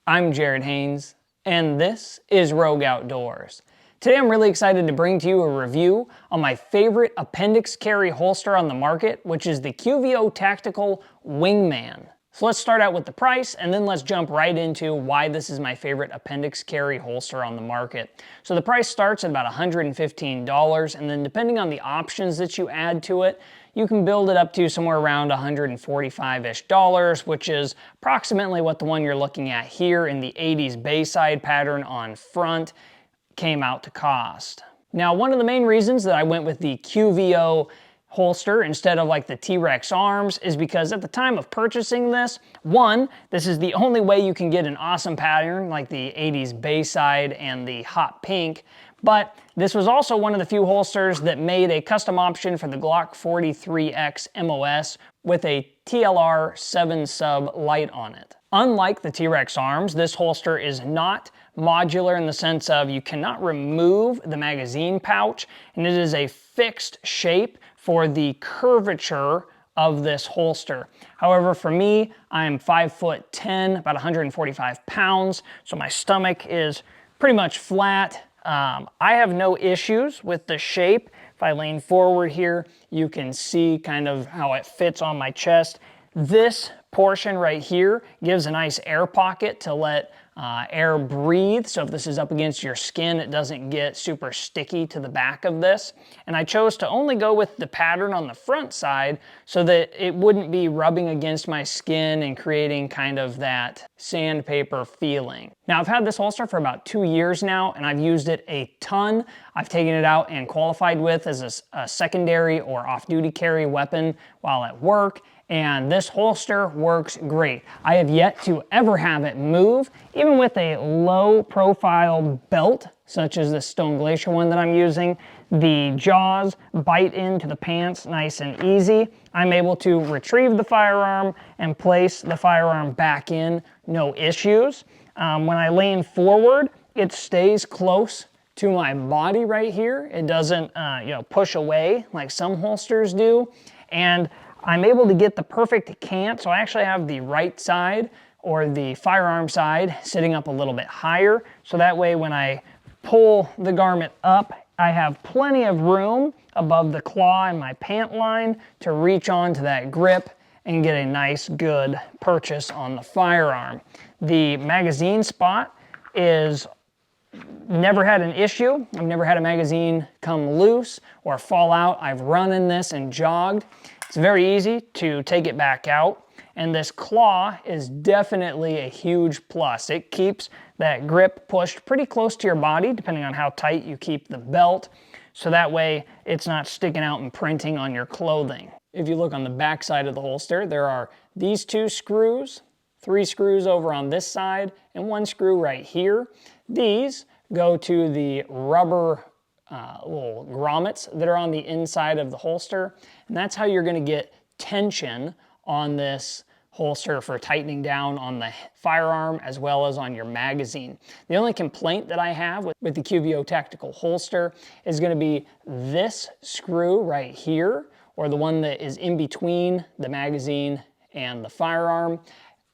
I'm Jared Haynes, and this is Rogue Outdoors. Today I'm really excited to bring to you a review on my favorite appendix carry holster on the market, which is the QVO Tactical Wingman. So let's start out with the price, and then let's jump right into why this is my favorite appendix carry holster on the market. So the price starts at about $115, and then depending on the options that you add to it, you can build it up to somewhere around $145-ish, which is approximately what the one you're looking at here in the 80s Bayside pattern on front came out to cost. Now, one of the main reasons that I went with the QVO holster instead of like the T-Rex arms is because at the time of purchasing this, one, this is the only way you can get an awesome pattern like the 80s Bayside and the hot pink, but this was also one of the few holsters that made a custom option for the Glock 43X MOS with a TLR 7 sub light on it. Unlike the T-Rex arms, this holster is not modular in the sense of you cannot remove the magazine pouch, and it is a fixed shape for the curvature of this holster. However, for me, I'm 5'10", about 145 pounds, so my stomach is pretty much flat. I have no issues with the shape. If I lean forward here, you can see kind of how it fits on my chest. This portion right here gives a nice air pocket to let air breathe. So if this is up against your skin, it doesn't get super sticky to the back of this. And I chose to only go with the pattern on the front side so that it wouldn't be rubbing against my skin and creating kind of that sandpaper feeling. Now, I've had this holster for about 2 years now, and I've used it a ton. I've taken it out and qualified with as a secondary or off-duty carry weapon while at work. And this holster works great. I have yet to ever have it move, even with a low profile belt, such as this Stone Glacier one that I'm using. The jaws bite into the pants nice and easy. I'm able to retrieve the firearm and place the firearm back in, no issues. When I lean forward, it stays close to my body right here. It doesn't push away like some holsters do. And I'm able to get the perfect cant, so I actually have the right side or the firearm side sitting up a little bit higher, so that way when I pull the garment up, I have plenty of room above the claw and my pant line to reach onto that grip and get a nice good purchase on the firearm. The magazine spot is never had an issue. I've never had a magazine come loose or fall out. I've run in this and jogged. It's very easy to take it back out, and this claw is definitely a huge plus. It keeps that grip pushed pretty close to your body, depending on how tight you keep the belt, so that way it's not sticking out and printing on your clothing. If you look on the back side of the holster, there are these 2 screws, 3 screws over on this side, and 1 screw right here. These go to the rubber little grommets that are on the inside of the holster, and that's how you're going to get tension on this holster for tightening down on the firearm as well as on your magazine. The only complaint that I have with the QVO Tactical holster is going to be this screw right here, or the one that is in between the magazine and the firearm.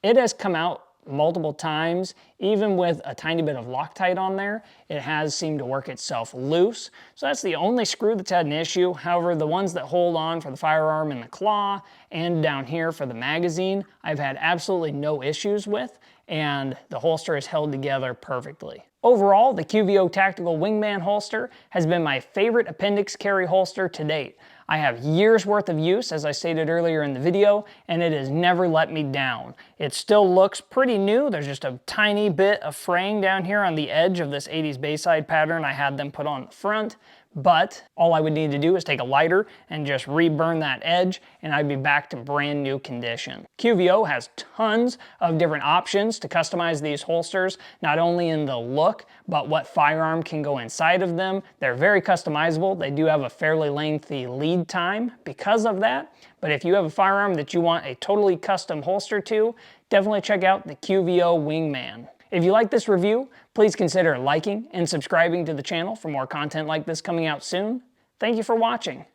It has come out multiple times. Even with a tiny bit of Loctite on there, it has seemed to work itself loose. So that's the only screw that's had an issue. However, the ones that hold on for the firearm and the claw and down here for the magazine, I've had absolutely no issues with, and the holster is held together perfectly. Overall, the QVO Tactical Wingman holster has been my favorite appendix carry holster to date. I have years worth of use, as I stated earlier in the video, and it has never let me down. It still looks pretty new. There's just a tiny bit of fraying down here on the edge of this 80s Bayside pattern I had them put on the front, but all I would need to do is take a lighter and just reburn that edge, and I'd be back to brand new condition. QVO has tons of different options to customize these holsters, not only in the look, but what firearm can go inside of them. They're very customizable. They do have a fairly lengthy lead time because of that, but if you have a firearm that you want a totally custom holster to, definitely check out the QVO Wingman. If you like this review, please consider liking and subscribing to the channel for more content like this coming out soon. Thank you for watching.